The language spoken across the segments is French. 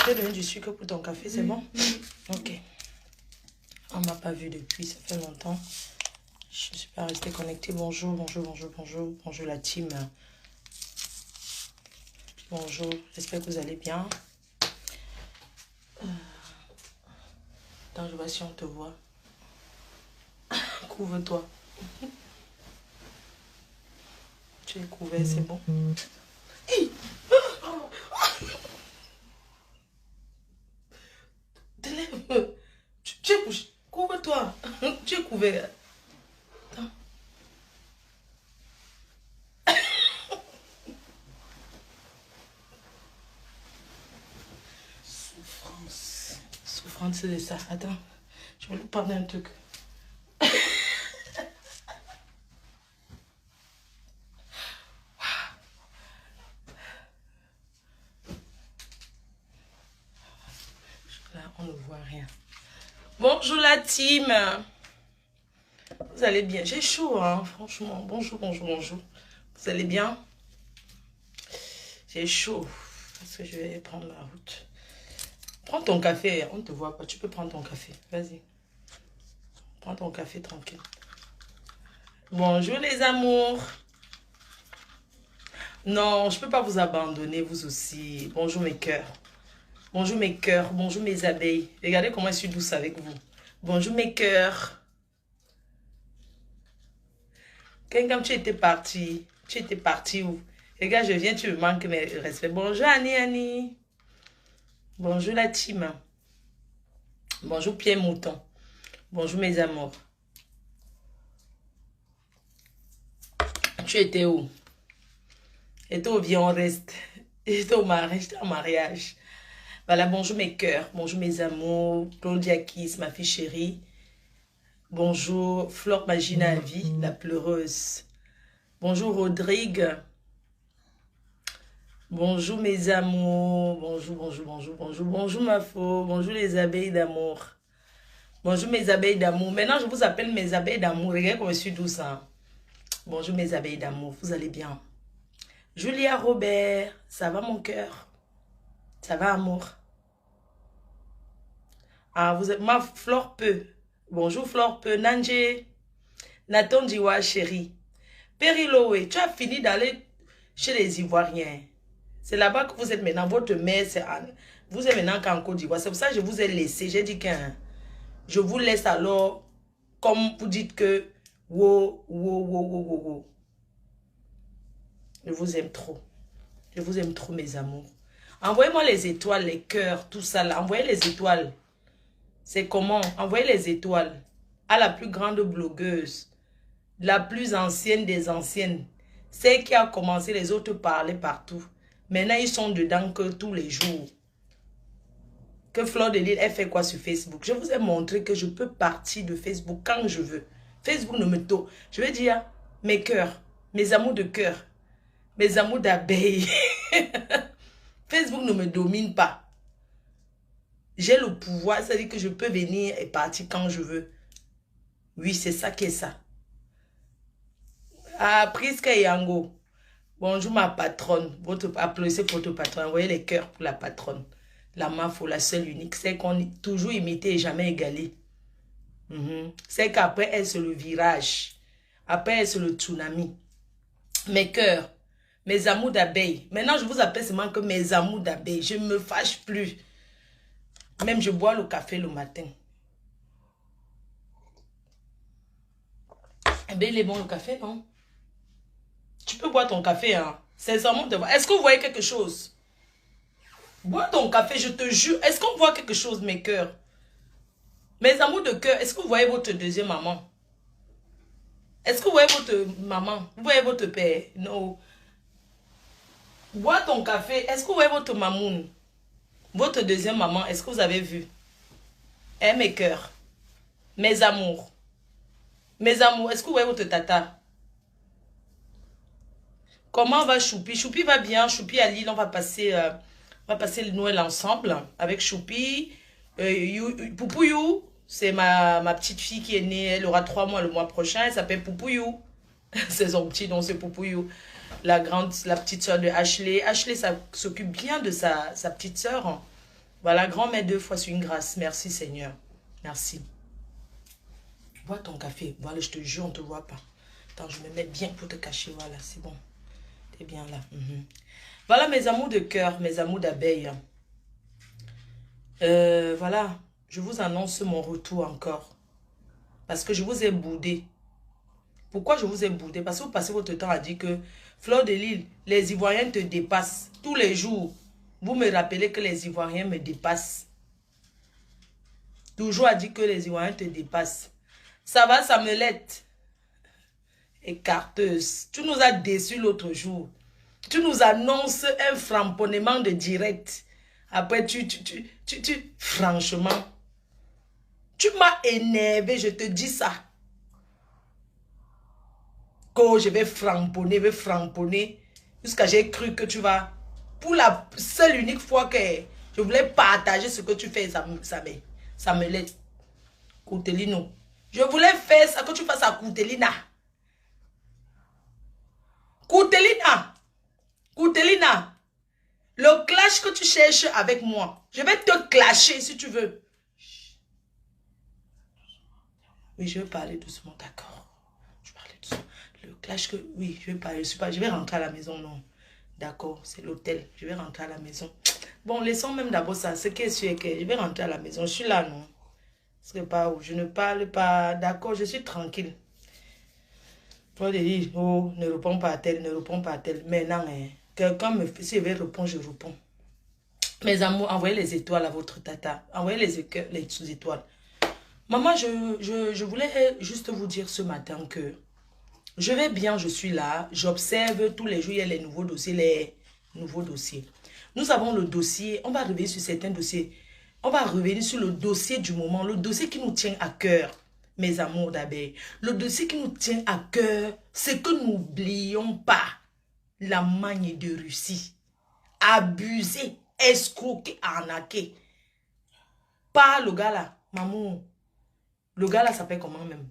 t'ai donné du sucre pour ton café, c'est bon? Ok. On m'a pas vu depuis, ça fait longtemps. Je ne suis pas restée connectée. Bonjour, bonjour, bonjour, bonjour. Bonjour la team. Bonjour, j'espère que vous allez bien. Attends, je vois si on te voit. Couvre-toi. Tu es couvert, c'est bon. Hey! Te lève. Tu es couché. Couvre-toi. Tu es couvert. Attends. Souffrance. Souffrance, c'est ça. Attends. Je vais lui parler un truc. Là, on ne voit rien. Bonjour la team. Vous allez bien? J'ai chaud, hein, franchement. Bonjour, bonjour, bonjour. Vous allez bien? J'ai chaud. Parce que je vais prendre la route. Prends ton café. On ne te voit pas. Tu peux prendre ton café. Vas-y. Prends ton café tranquille. Bonjour les amours. Non, je ne peux pas vous abandonner, vous aussi. Bonjour mes cœurs. Bonjour mes cœurs. Bonjour mes abeilles. Regardez comment je suis douce avec vous. Bonjour mes cœurs. Quand tu étais parti, où? Regarde, je viens, tu me manques de respect. Bonjour Annie, Annie. Bonjour la team. Bonjour Pierre Mouton. Bonjour mes amours. Tu étais où? Et toi, viens, on reste. J'étais au mariage, j'étais en mariage. Voilà, bonjour mes cœurs. Bonjour mes amours. Claudia Kiss, ma fille chérie. Bonjour Flore Magina Vie, la pleureuse. Bonjour Rodrigue. Bonjour mes amours. Bonjour, bonjour, bonjour, bonjour. Bonjour ma faux. Bonjour les abeilles d'amour. Bonjour mes abeilles d'amour. Maintenant, je vous appelle mes abeilles d'amour. Regardez comme je suis douce. Hein? Bonjour mes abeilles d'amour. Vous allez bien? Julia Robert. Ça va mon cœur? Ça va amour? Ah, vous êtes ma Flore Peu. Bonjour Flore Peu. Nanje. Nathan Diwa chérie. Périloé, tu as fini d'aller chez les Ivoiriens. C'est là-bas que vous êtes maintenant. Votre mère, c'est Anne. Vous êtes maintenant qu'en Côte d'Ivoire. C'est pour ça que je vous ai laissé. J'ai dit que je vous laisse alors, comme vous dites que, wow, wow, wow, wow, wow, wow. Je vous aime trop. Je vous aime trop, mes amours. Envoyez-moi les étoiles, les cœurs, tout ça là. Envoyez les étoiles. C'est comment? Envoyez les étoiles à la plus grande blogueuse, la plus ancienne des anciennes. Celle qui a commencé, les autres parlaient partout. Maintenant, ils sont dedans que tous les jours. Que Fleur de Lille, elle fait quoi sur Facebook? Je vous ai montré que je peux partir de Facebook quand je veux. Facebook ne me tôt. Je veux dire, mes cœurs, mes amours de cœur, mes amours d'abeilles. Facebook ne me domine pas. J'ai le pouvoir, c'est-à-dire que je peux venir et partir quand je veux. Oui, c'est ça qui est ça. Ah, Priska Yango. Bonjour ma patronne. Applaudissez pour votre patronne. Envoyez les cœurs pour la patronne. La mafo, la seule unique. C'est qu'on est toujours imité et jamais égalé. C'est qu'après elle, c'est le virage. Après elle, c'est le tsunami. Mes cœurs, mes amours d'abeilles. Maintenant, je vous appelle seulement que mes amours d'abeilles. Je ne me fâche plus. Même je bois le café le matin. Eh bien, il est bon le café, non? Tu peux boire ton café, hein? Sincèrement, est-ce que vous voyez quelque chose? Bois ton café, je te jure. Est-ce qu'on voit quelque chose, mes cœurs? Mes amours de cœur, est-ce que vous voyez votre deuxième maman? Est-ce que vous voyez votre maman? Vous voyez votre père? Non. Bois ton café. Est-ce que vous voyez votre mamoun? Votre deuxième maman, est-ce que vous avez vu? Eh, mes cœurs. Mes amours. Mes amours, est-ce que vous voyez votre tata? Comment va Choupi? Choupi va bien. Choupi à Lille, on va passer le Noël ensemble avec Choupi. Poupouyou, c'est ma petite fille qui est née. Elle aura 3 mois le mois prochain. Elle s'appelle Poupouyou. C'est son petit nom, c'est Poupouyou. La petite soeur de Ashley. Ashley s'occupe bien de sa petite soeur. Voilà, grand-mère 2 fois sur une grâce. Merci Seigneur. Merci. Bois ton café. Voilà, je te jure, on ne te voit pas. Attends, je me mets bien pour te cacher. Voilà, c'est bon. T'es bien là. Voilà mes amours de cœur, mes amours d'abeille. Voilà, je vous annonce mon retour encore. Parce que je vous ai boudé. Pourquoi je vous ai boudé? Parce que vous passez votre temps à dire que Fleur de Lille, les Ivoiriens te dépassent. Tous les jours, vous me rappelez que les Ivoiriens me dépassent. Toujours à dire que les Ivoiriens te dépassent. Ça va, Samuelette? Écarteuse. Tu nous as déçus l'autre jour. Tu nous annonces un framponnement de direct. Après, franchement, tu m'as énervé, je te dis ça. Que je vais framponner, jusqu'à j'ai cru que tu vas, pour la seule unique fois que je voulais partager ce que tu fais, ça me laisse. Coutelino. Je voulais faire ça, que tu fasses à Coutelina. Coutelina, le clash que tu cherches avec moi, je vais te clasher si tu veux. Oui, je vais parler doucement, d'accord. Je vais parler doucement. Le clash que... Oui, je vais parler. Je vais rentrer à la maison, non. D'accord, c'est l'hôtel. Je vais rentrer à la maison. Bon, laissons même d'abord ça. Ce qui est sûr est que je vais rentrer à la maison. Je suis là, non. Parce que pas où je ne parle pas. D'accord, je suis tranquille. Toi, de dire, oh, ne réponds pas à tel, ne réponds pas à tel. Maintenant, hein, quelqu'un me fait, si je vais répondre, je réponds. Mes amours, envoyez les étoiles à votre tata. Envoyez les sous-étoiles. Maman, je voulais juste vous dire ce matin que je vais bien, je suis là. J'observe tous les jours, il y a les nouveaux dossiers, Nous avons le dossier, on va revenir sur certains dossiers. On va revenir sur le dossier du moment, le dossier qui nous tient à cœur, mes amours d'abeilles. Le dossier qui nous tient à cœur, c'est que n'oublions pas la magne de Russie. Abuser, escroquer, arnaquer. Pas le gars là, maman. Le gars là s'appelle comment même?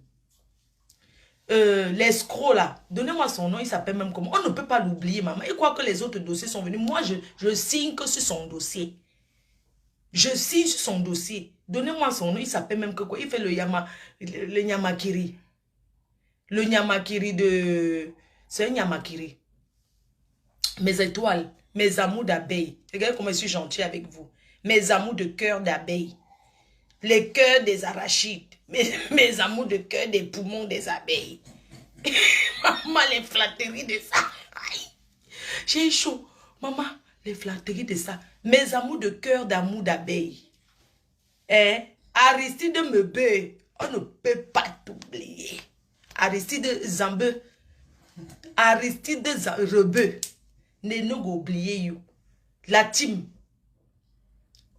L'escroc là, donnez-moi son nom, il s'appelle même comment? On ne peut pas l'oublier, maman. Et quoi que les autres dossiers sont venus, moi je signe que sur son dossier. Je signe sur son dossier. Donnez-moi son nom, il s'appelle même que quoi? Il fait le Nyamakiri. Le Nyamakiri de... C'est un Nyamakiri. Mes étoiles, mes amours d'abeilles. Regardez comment je suis gentil avec vous. Mes amours de cœur d'abeilles. Les cœurs des arachides. Mes amours de cœur des poumons des abeilles. Maman, les flatteries de ça. J'ai chaud. Maman, les flatteries de ça. Mes amours de cœur d'amour d'abeilles. Aristide Mebe. On ne peut pas t'oublier. Aristide Zambe. Aristide Rebe. Ne nous oubliez you. La team.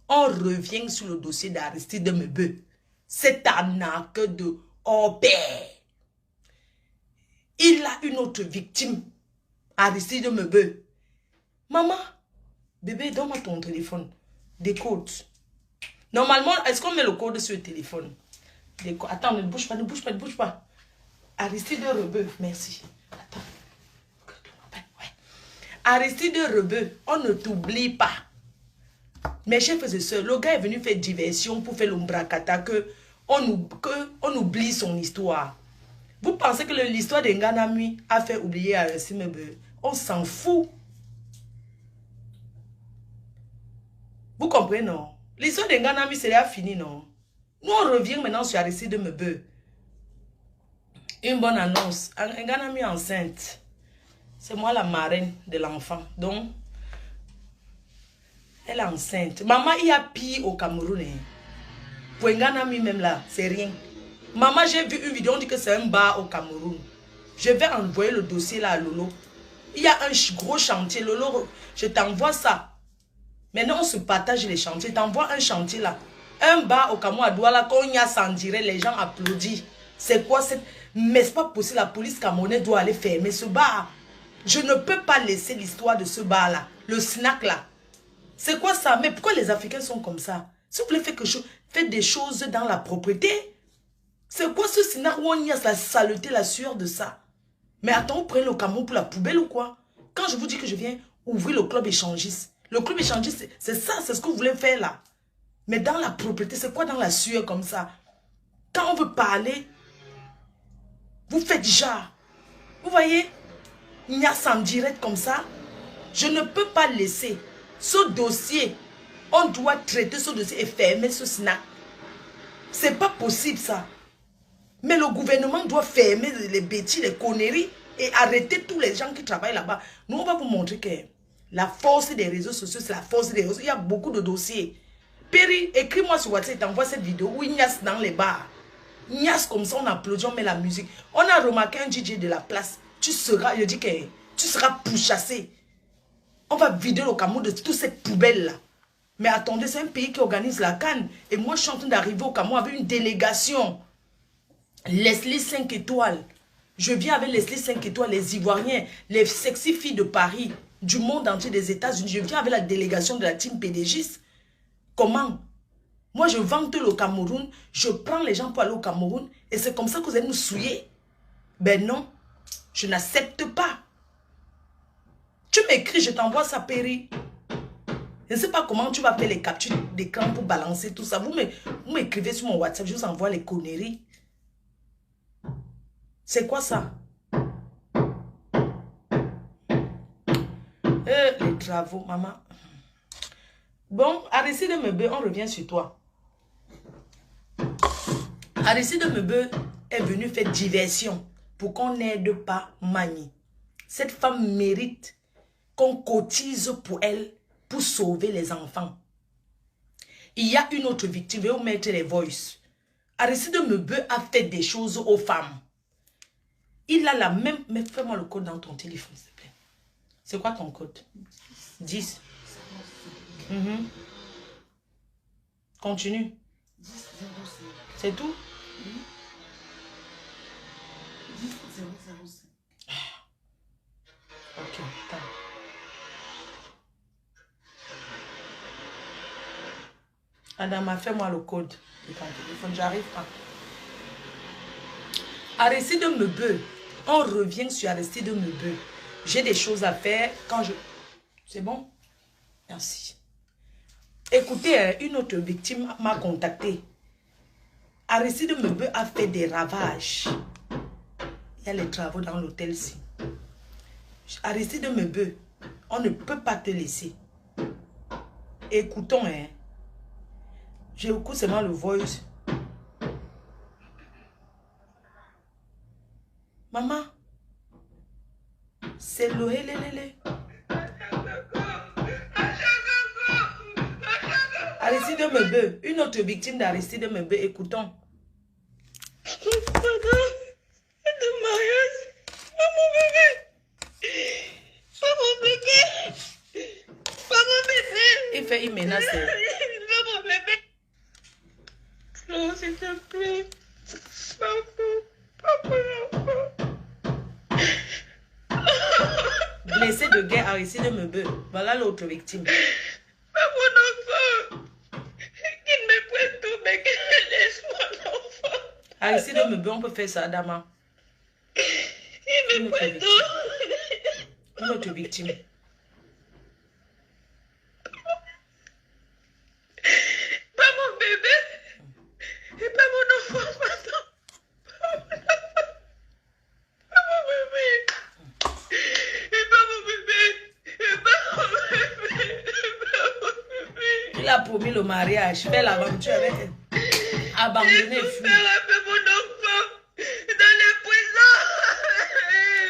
On revient sur le dossier d'Aristide Mebe. C'est un arnaque de Aubert. Il a une autre victime. Aristide Mebe. Maman, bébé, donne-moi ton téléphone. Des codes. Normalement, est-ce qu'on met le code sur le téléphone? Attends, ne bouge pas, ne bouge pas, ne bouge pas. Aristide Mebe, merci. Attends. Ouais. Aristide Mebe, on ne t'oublie pas. Mes chefs et soeurs, le gars est venu faire diversion pour faire l'ombracata que on oublie son histoire. Vous pensez que l'histoire d'Nganamui a fait oublier Aristide Mebe? On s'en fout. Vous comprenez, non? L'histoire d'Nganamui, c'est déjà fini, non? Nous, on revient maintenant sur Aristide Mebe. Une bonne annonce. Nganamui enceinte. C'est moi la marraine de l'enfant. Donc, elle est enceinte. Maman, il y a pire au Cameroun. Hein. Pour Nganamui même là, c'est rien. Maman, j'ai vu une vidéo, on dit que c'est un bar au Cameroun. Je vais envoyer le dossier là à Lolo. Il y a un gros chantier. Lolo, je t'envoie ça. Maintenant, on se partage les chantiers. Je t'envoie un chantier là. Un bar au Cameroun à Douala, quand il y a ça en direct, les gens applaudissent. C'est quoi cette... Mais c'est pas possible, la police camerounaise doit aller fermer ce bar. Je ne peux pas laisser l'histoire de ce bar là. Le snack là. C'est quoi ça? Mais pourquoi les Africains sont comme ça? Si vous voulez faire quelque chose, faites des choses dans la propreté. C'est quoi ce snack où on y a la saleté, la sueur de ça? Mais attends, vous prenez le Cameroun pour la poubelle ou quoi? Quand je vous dis que je viens ouvrir le club échangiste, le club échangiste, c'est ça, c'est ce que vous voulez faire là. Mais dans la propriété, c'est quoi dans la sueur comme ça? Quand on veut parler, vous faites genre. Vous voyez, il y a en direct comme ça. Je ne peux pas laisser ce dossier. On doit traiter ce dossier et fermer ce snack. C'est pas possible ça. Mais le gouvernement doit fermer les bêtises, les conneries et arrêter tous les gens qui travaillent là-bas. Nous, on va vous montrer que la force des réseaux sociaux, c'est la force des réseaux. Il y a beaucoup de dossiers. Péri, écris-moi sur WhatsApp et t'envoie cette vidéo où Ignace dans les bars. Ignace comme ça, on applaudit, on met la musique. On a remarqué un DJ de la place. Tu seras, je dis que tu seras pourchassé. On va vider le Cameroun de toutes ces poubelles-là. Mais attendez, c'est un pays qui organise la CAN. Et moi, je suis en train d'arriver au Cameroun avec une délégation. Leslie 5 étoiles. Je viens avec Leslie 5 étoiles, les Ivoiriens, les sexy filles de Paris, du monde entier, des États-Unis. Je viens avec la délégation de la team PDGIS. Comment? Moi, je vante le Cameroun, je prends les gens pour aller au Cameroun, et c'est comme ça que vous allez nous souiller. Ben non, je n'accepte pas. Tu m'écris, je t'envoie ça, Péri. Je ne sais pas comment tu vas faire les captures d'écran pour balancer tout ça. Vous m'écrivez sur mon WhatsApp, je vous envoie les conneries. C'est quoi ça? Les travaux, maman. Bon, Aristide Mebe, on revient sur toi. Aristide Mebe est venu faire diversion pour qu'on n'aide pas Mani. Cette femme mérite qu'on cotise pour elle pour sauver les enfants. Il y a une autre victime, je vais vous mettre les voices. Aristide Mebe a fait des choses aux femmes. Il a la même... Mais fais-moi le code dans ton téléphone, s'il te plaît. C'est quoi ton code? 10. Continue. C'est tout? 10-005. Ok, attends. Adama, fais-moi le code de ton téléphone, j'arrive pas. Aristide Mebe, on revient sur Aristide Mebe. J'ai des choses à faire quand je... C'est bon? Merci. Écoutez, une autre victime m'a contacté. Aristide Mebe a fait des ravages. Il y a les travaux dans l'hôtel-ci. Aristide Mebe, on ne peut pas te laisser. Écoutons, hein. J'écoute seulement le voice. Maman, c'est le hélélélé. Aristide Mebe, une autre victime d'Aristide Mebe, écoutons. De mariage. Pas mon bébé. Pas mon bébé. Pas mon bébé. Il fait une menace. Pas mon bébé. Non, s'il te plaît. Blessé de guerre, Aristide Mebe. Voilà l'autre victime. Pas mon enfant. Qu'il me prenne tout, mais qu'il laisse mon enfant. Aristide Mebe, on peut faire ça, Adama. Il me prenne tout. Une autre victime. Pas mon bébé. Et pas mon enfant, pardon. Pas mon bébé. Et pas mon bébé. Et pas mon bébé. Et pas mon bébé. Il a promis le mariage. Fais l'aventure avec elle. Abandonner, fuir. Elle a fait mon enfant dans les prisons.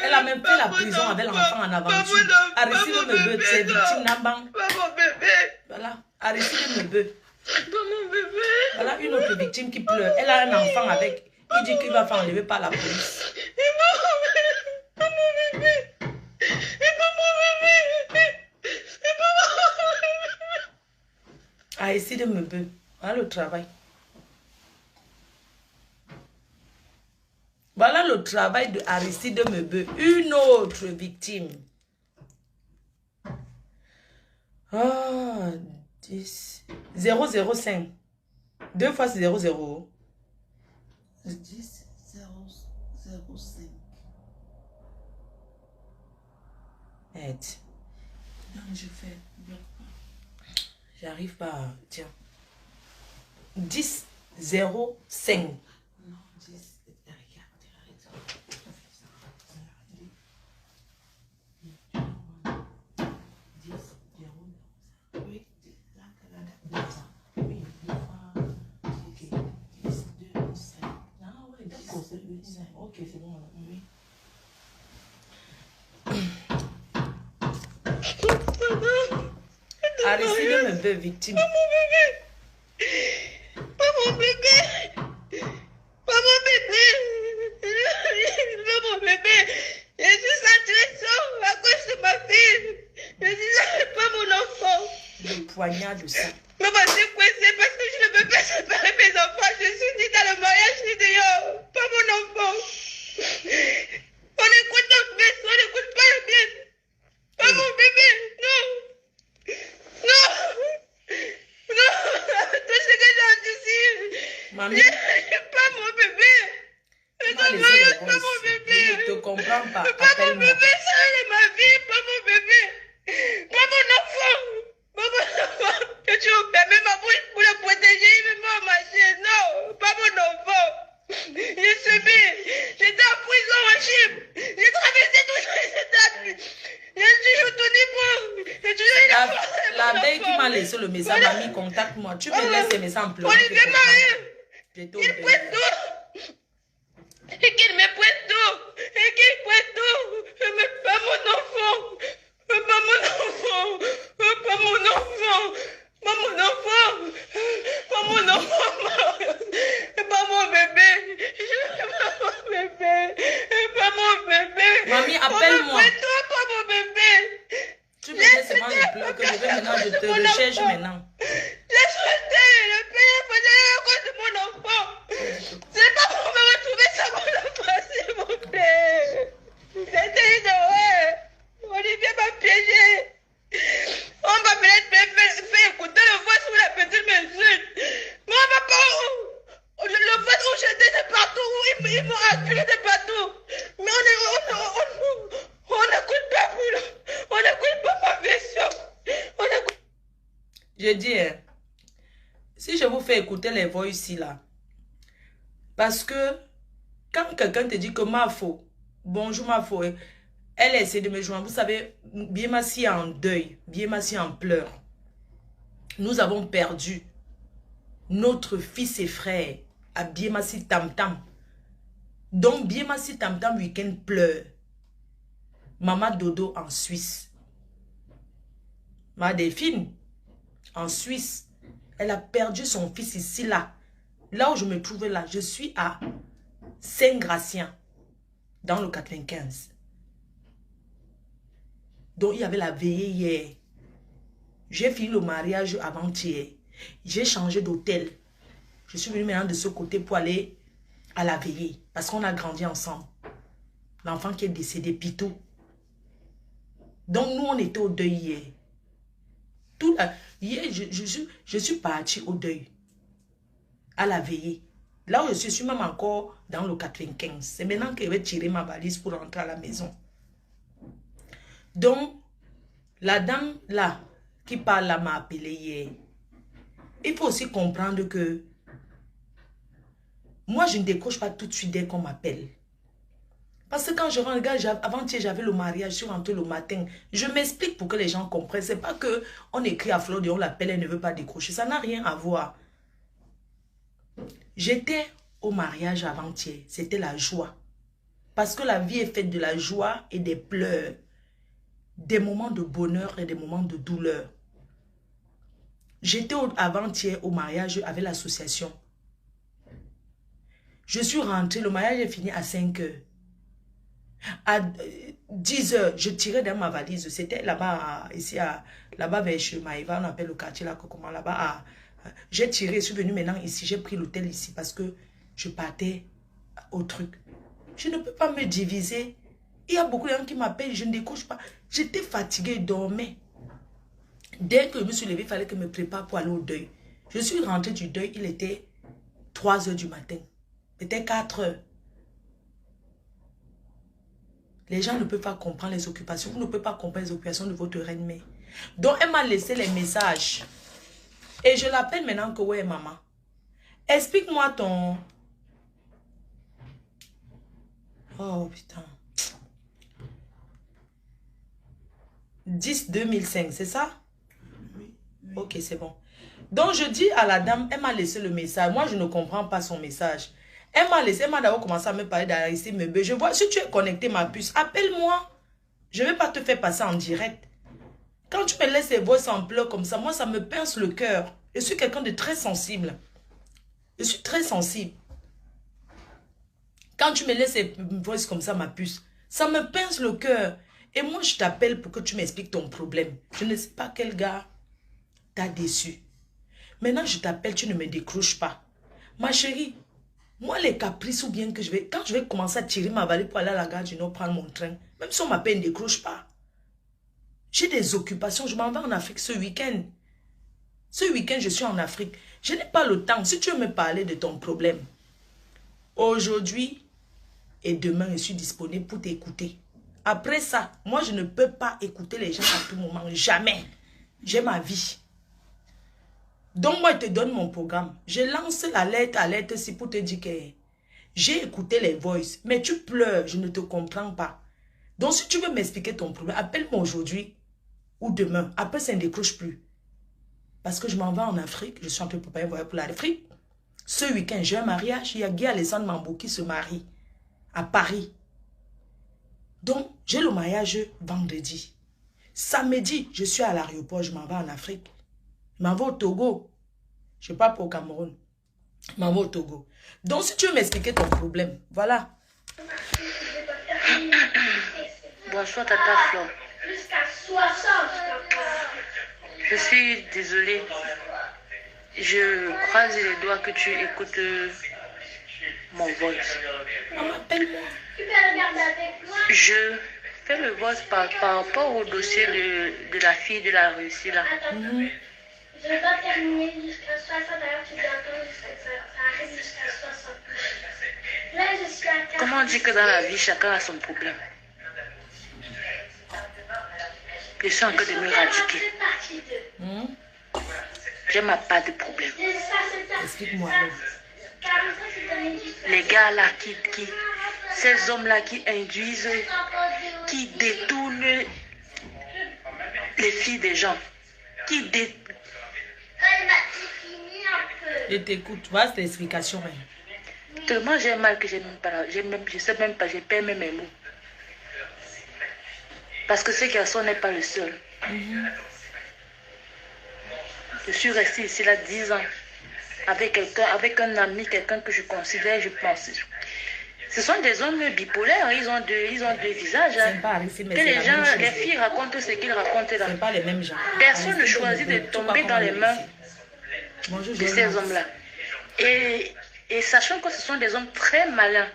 Elle a même fait la prison avec l'enfant en aventure. Aristide Mebe, c'est victime Nambang. Pas mon bébé. Voilà. Aristide Mebe. Pas mon bébé. Voilà une autre victime qui pleure. Elle a un enfant avec. Il dit qu'il va faire enlever par la police. Et pas mon bébé. Et pas mon bébé. Et pas mon bébé. Aristide Mebe. Voilà le travail. Voilà le travail de Aristide Mebe. Une autre victime. Ah, 10. 005. 2 fois 00. 10 005. Aide. Non, je fais. J'arrive pas. Tiens. 10 05. Non, 10, regarde. Oui, oui, ok, 10, 2, 5. Ah ouais, d'accord, c'est 5. Ok, c'est bon, oui. Aristide me veut victime. Pas mon bébé. Pas mon bébé. Pas mon bébé. Pas mon bébé. Je suis satisfaite à cause de ma fille. Je suis pas mon enfant. Le poignard de ça. Maman, c'est quoi? C'est parce que je ne peux pas séparer mes enfants. Je suis née dans le mariage, je suis dehors. Pas mon enfant. On écoute notre bête, on n'écoute pas le bien. Pas mon bébé. Non. Non. Non. Tout ce que j'ai dit ici. Mamie. Pas mon bébé. Pas mon bébé. Je ne te comprends pas. Pas mon bébé, ça est ma vie. Pas mon bébé. Pas mon enfant. Pas mon enfant. Que tu me permets ma bouche pour le protéger, il me met en machine. Non, pas mon enfant. J'ai subi. J'étais en prison en Chine. J'ai traversé tout cet état. J'ai toujours tout niveau. J'ai toujours eu la veille qui m'a laissé le message, mamie, contacte-moi. Tu me laisses ces messages en pleurant. Olivier Marie. Il prête tout. Et qu'il me prête tout. Et qu'il prête tout. Mais pas mon enfant. Pas mon enfant. Pas mon enfant. Pas mon enfant. Pas mon enfant. Pas mon bébé. Pas mon bébé. Pas mon bébé. Mamie, appelle-moi. Pas mon bébé. Tu me laisses seulement le pleurs que je vais maintenant, je te recherche maintenant. J'ai sauté le pays à cause de mon enfant. C'est pas pour me retrouver ça, mon enfant, s'il vous plaît. C'était une horreur. Olivier m'a piégé. On m'a peut-être fait écouter le voix sur la petite m'insulte. Mais on m'a pas... Le voix où j'étais de partout, ils m'ont acculé de partout. Mais on n'écoute pas plus. On n'écoute pas ma version. On écoute... Je dis, si je vous fais écouter les voix ici, là, parce que quand quelqu'un te dit que ma faux, bonjour ma faux, elle essaie de me joindre, vous savez, Biemassi est en deuil, Biemassi est en pleurs. Nous avons perdu notre fils et frère à Biemassi Tam Tam. Donc Biemassi Tam Tam week-end pleure. Maman Dodo en Suisse. Ma Delphine en Suisse. Elle a perdu son fils ici, là. Là où je me trouvais là, je suis à Saint-Gratien, dans le 95. Donc, il y avait la veillée hier. J'ai fini le mariage avant-hier. J'ai changé d'hôtel. Je suis venue maintenant de ce côté pour aller à la veillée. Parce qu'on a grandi ensemble. L'enfant qui est décédé, Pito. Donc, nous, on était au deuil hier. Hier, je suis partie au deuil. À la veillée. Là où je suis même encore dans le 95. C'est maintenant que je vais tirer ma valise pour rentrer à la maison. Donc, la dame là, qui parle là, m'a appelé hier. Il faut aussi comprendre que moi, je ne décroche pas tout de suite dès qu'on m'appelle. Parce que quand je rentre, avant-hier, j'avais le mariage, je suis rentrée le matin. Je m'explique pour que les gens comprennent. C'est pas que on écrit à Flore, on l'appelle, elle ne veut pas décrocher. Ça n'a rien à voir. J'étais au mariage avant-hier. C'était la joie. Parce que la vie est faite de la joie et des pleurs. Des moments de bonheur et des moments de douleur. J'étais avant-hier au mariage avec l'association. Je suis rentrée, le mariage est fini à 5 heures. À 10 heures, je tirais dans ma valise. C'était là-bas, ici, là-bas vers chez Maïva, on appelle le quartier là, comment là-bas. J'ai tiré, je suis venue maintenant ici, j'ai pris l'hôtel ici parce que je partais au truc. Je ne peux pas me diviser. Il y a beaucoup de gens qui m'appellent, je ne décroche pas. J'étais fatiguée, je dormais. Dès que je me suis levée, il fallait que je me prépare pour aller au deuil. Je suis rentrée du deuil, il était 3 heures du matin. Peut-être 4 heures. Les gens ne peuvent pas comprendre les occupations. Vous ne pouvez pas comprendre les occupations de votre reine-mère. Donc, elle m'a laissé les messages. Et je l'appelle maintenant que, ouais, maman. Explique-moi ton... Oh, putain. 10-2005, c'est ça? Oui. Ok, c'est bon. Donc, je dis à la dame, elle m'a laissé le message. Moi, je ne comprends pas son message. Elle m'a d'abord commencé à me parler d'Aristide Mebe. Je vois, si tu es connecté, ma puce, appelle-moi. Je ne vais pas te faire passer en direct. Quand tu me laisses les voix en pleurs comme ça, moi, ça me pince le cœur. Je suis quelqu'un de très sensible. Je suis très sensible. Quand tu me laisses les voix comme ça, ma puce, ça me pince le cœur. Et moi, je t'appelle pour que tu m'expliques ton problème. Je ne sais pas quel gars t'a déçu. Maintenant, je t'appelle, tu ne me décroches pas. Ma chérie, moi, les caprices ou bien que quand je vais commencer à tirer ma valise pour aller à la gare du Nord prendre mon train, même si on m'appelle, ne décroche pas. J'ai des occupations, je m'en vais en Afrique ce week-end. Ce week-end, je suis en Afrique. Je n'ai pas le temps. Si tu veux me parler de ton problème, aujourd'hui et demain, je suis disponible pour t'écouter. Après ça, moi, je ne peux pas écouter les gens à tout moment. Jamais. J'ai ma vie. Donc, moi, je te donne mon programme. Je lance l'alerte, ici pour te dire que j'ai écouté les voices. Mais tu pleures, je ne te comprends pas. Donc, si tu veux m'expliquer ton problème, appelle-moi aujourd'hui ou demain. Après, ça ne décroche plus. Parce que je m'en vais en Afrique. Je suis en train de préparer un voyage pour l'Afrique. Ce week-end, j'ai un mariage. Il y a Guy Alessandre Mambo qui se marie à Paris. Donc, j'ai le mariage vendredi. Samedi, je suis à l'aéroport. Je m'en vais en Afrique. Je m'en vais au Togo. Je ne pars pas au Cameroun. Je m'en vais au Togo. Donc, si tu veux m'expliquer ton problème, voilà. Bonsoir, Tata Flo. Je suis désolée. Je croise les doigts que tu écoutes mon voice. Je fais le voice par rapport au dossier de la fille de la Russie là. Je vais pas terminer jusqu'à 60, d'ailleurs tu dois attendre ça arrive jusqu'à 60. Là je suis à 40. Comment on dit que dans la vie, chacun a son problème? Je suis en train de me radiquer. Je n'ai pas de problème. Explique-moi. Les gars là ces hommes là qui induisent, qui détournent les filles des gens, qui détournent. Je t'écoute. Voilà cette explication même. Tellement j'ai mal que je sais même pas, j'ai perdu mes mots. Parce que ce garçon n'est pas le seul. Je suis restée ici là 10 ans. Avec un ami, quelqu'un que je considère, je pense. Ce sont des hommes bipolaires, ils ont deux visages. Hein. Les filles racontent ce qu'ils racontent là. C'est pas les mêmes gens. Personne ne choisit de tomber dans les mains de ces hommes-là. Et sachant que ce sont des hommes très malins,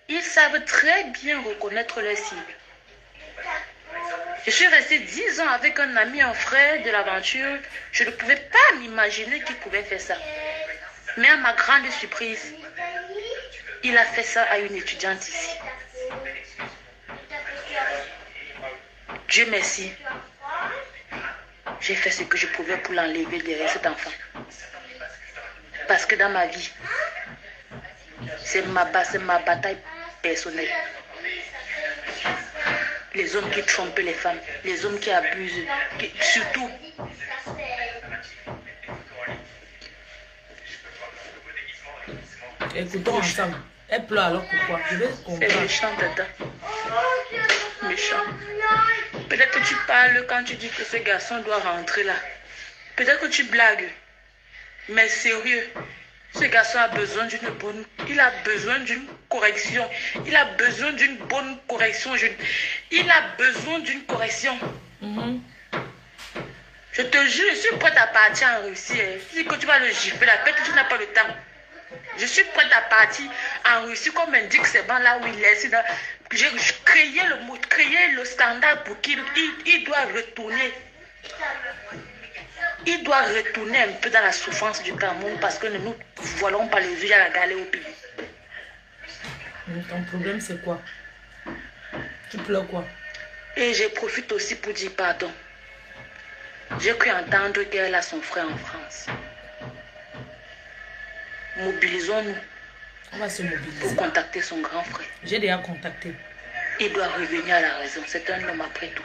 ils savent très bien reconnaître leurs cibles. Je suis restée 10 ans avec un ami, un frère de l'aventure. Je ne pouvais pas m'imaginer qu'il pouvait faire ça. Mais à ma grande surprise, il a fait ça à une étudiante ici. Dieu merci. J'ai fait ce que je pouvais pour l'enlever derrière cet enfant. Parce que dans ma vie, c'est ma bataille personnelle. Les hommes qui trompent les femmes, les hommes qui abusent, surtout. Écoutons ensemble. Elle pleure alors pourquoi? Je vais comprendre. C'est méchant, Tata. Méchant. Peut-être que tu parles quand tu dis que ce garçon doit rentrer là. Peut-être que tu blagues. Mais sérieux, ce garçon a besoin d'une bonne... Il a besoin d'une correction. Il a besoin d'une bonne correction. Il a besoin d'une correction. Je te jure, je suis prête à partir en Russie. Si que tu vas le gifler, peut-être que tu n'as pas le temps. Je suis prête à partir en Russie, comme indique ces bancs là où il est. J'ai créé le standard pour qu'il doit retourner. Il doit retourner un peu dans la souffrance du Cameroun parce que ne nous voilons pas les yeux à la galère au pays. Ton problème c'est quoi? Tu pleures quoi? Et je profite aussi pour dire pardon. J'ai cru entendre qu'elle a son frère en France. Mobilisons-nous On va se pour mobiliser. contacter son grand frère. J'ai déjà contacté. Il doit revenir à la raison. C'est un homme après tout.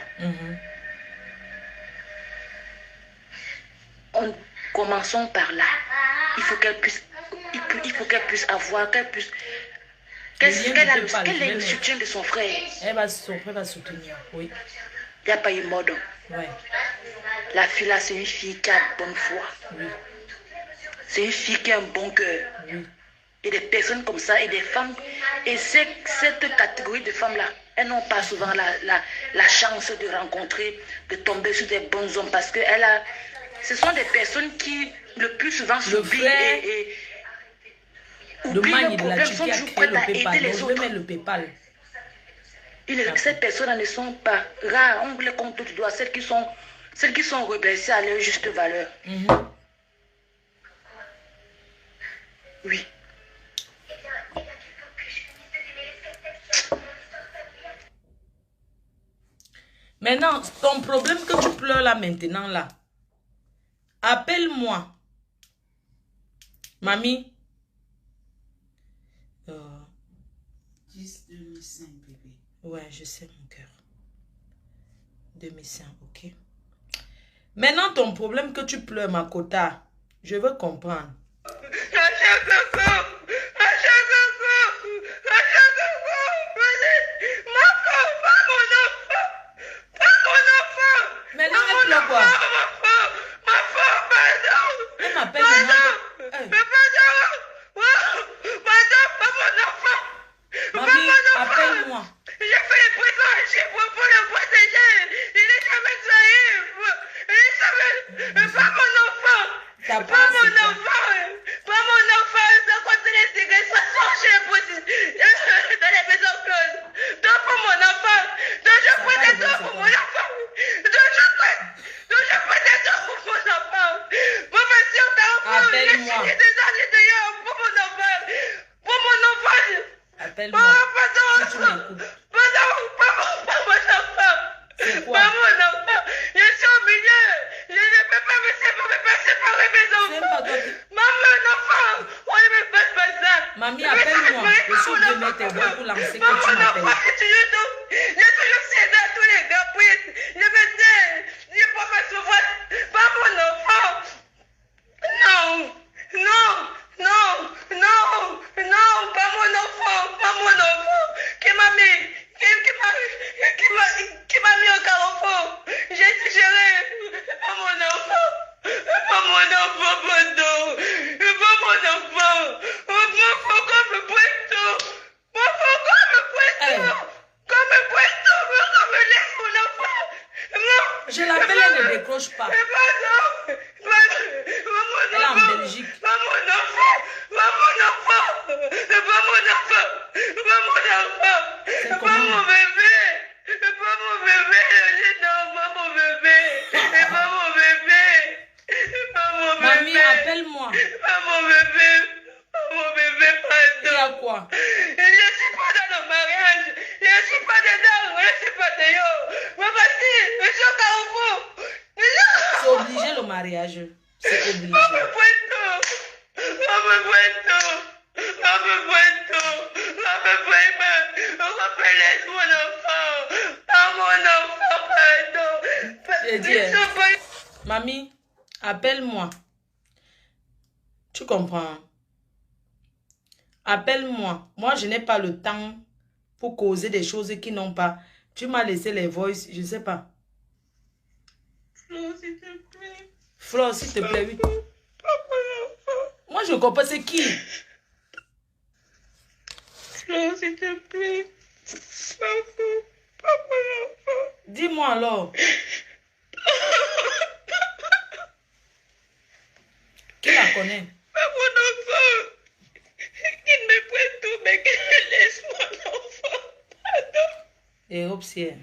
Commençons par là. Il faut qu'elle puisse, il faut qu'elle puisse avoir, qu'elle puisse, qu'elle ait le soutien de son frère. Son frère va soutenir, oui. Il n'y a pas eu mort d'homme. Ouais. La fille là, c'est une fille qui a bonne foi. Oui. C'est une fille qui a un bon cœur. Oui. Et des personnes comme ça, et des femmes, et cette catégorie de femmes-là, elles n'ont pas souvent la chance de rencontrer, de tomber sur des bons hommes, parce que ce sont des personnes qui, le plus souvent, s'oublient et oublient leurs problèmes, sont toujours prêtes à aider les autres. Le PayPal. Ces personnes ne sont pas rares, on les compte du doigt, celles qui sont rebaissées à leur juste valeur. Oui. Maintenant, ton problème que tu pleures là maintenant là, appelle-moi. Mamie. 10 2005 bébé. Ouais, je sais mon cœur. 2005, ok. Maintenant, ton problème que tu pleures, Makota, je veux comprendre. Maintenant, elle pleure quoi? Elle m'appelle maintenant. Mamie, appelle-moi. J'ai fait les présents chez moi pour le protéger. Il n'est jamais joyeux. Il n'est jamais... Pas mon enfant. T'as Pas mon enfant. Pas mon enfant. Ça continue les cigarettes. Ça sort chez les policiers. Dans les maisons closes. Donc pour mon enfant. Donc je protège toi pour mon enfant. Donc je protège toi pour mon enfant. Pour monsieur Carrefour. Appelle-moi. J'ai des années dehors pour mon enfant. Pour mon enfant. Appelle-moi. Si tu m'écoutes. C'est quoi? Pas mon enfant. Je suis au milieu. Je ne peux pas me séparer mes enfants. Maman, enfant. On ne me passe pas ça. Mamie, appelle-moi. Je suis obligée de mettre tes voix pour lancer que tu m'appelles. J'ai toujours cédé à tous les gars. Je me dis, je ne peux pas me souvoir. Pas mon enfant. Non. Non. Non. Non. Non. Pas mon enfant. Pas mon enfant. Qui m'a mis au carrefour. J'ai géré. Pas mon enfant. Pas mon enfant, pardon. Pas mon enfant. Pourquoi me pointe-t-on? Pourquoi me pointe-t-on? Comme me pointe-t-on? Pourquoi me laisse mon enfant? Non. Je l'appelle, elle ne décroche pas. Pardon. Elle est en Belgique. Pas mon enfant. Pas mon enfant. Pas mon enfant. Pas mon enfant. C'est Pas mon bébé. Pas mon bébé. Non, pas mon bébé. Pas mon bébé. Pas mon bébé. Mamie, appelle-moi. Pas mon bébé. Pas mon bébé, Il y a pardon. quoi? Je ne suis pas dans le mariage. Je ne suis pas dedans. Je ne suis pas dehors. Mais vas-y, je suis au carrefour. C'est obligé le mariage. C'est obligé. J'ai dit, mamie, appelle-moi. Tu comprends? Appelle-moi. Moi, je n'ai pas le temps pour causer des choses qui n'ont pas. Tu m'as laissé les voices, je ne sais pas. Flo, s'il te plaît, oui. Moi, je comprends, c'est qui? Flo, s'il te plaît. Dis-moi alors. Qui la connaît? Pas mon enfant. Il me prête tout, mais qu'il me laisse mon enfant. Pardon. Et observe.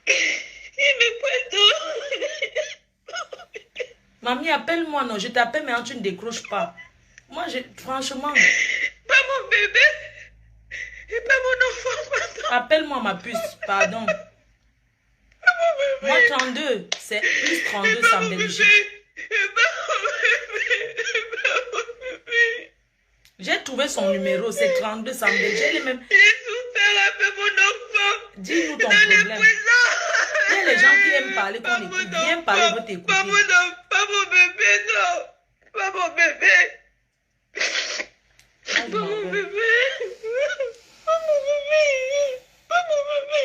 Il me prête tout. Mamie, appelle-moi, non. Je t'appelle, mais tu ne décroches pas. Moi, franchement. Pas mon bébé. Et pas mon enfant, pardon. Appelle-moi ma puce, pardon. Pas mon bébé. Moi, 32. C'est plus 32, c'est en Belgique. Et pas mon bébé. Et pas mon bébé. trouvé son numéro, c'est 32 100 000. J'ai les mêmes. J'ai souffert avec mon enfant. Dis-nous ton Dans les problème. prisons. Il y a les gens qui aiment parler qu'on écoute. Viens parler, on veut t'écouter. Pas mon bébé, non. Pas mon bébé. Pas mon bébé. Pas mon bébé. Pas mon bébé.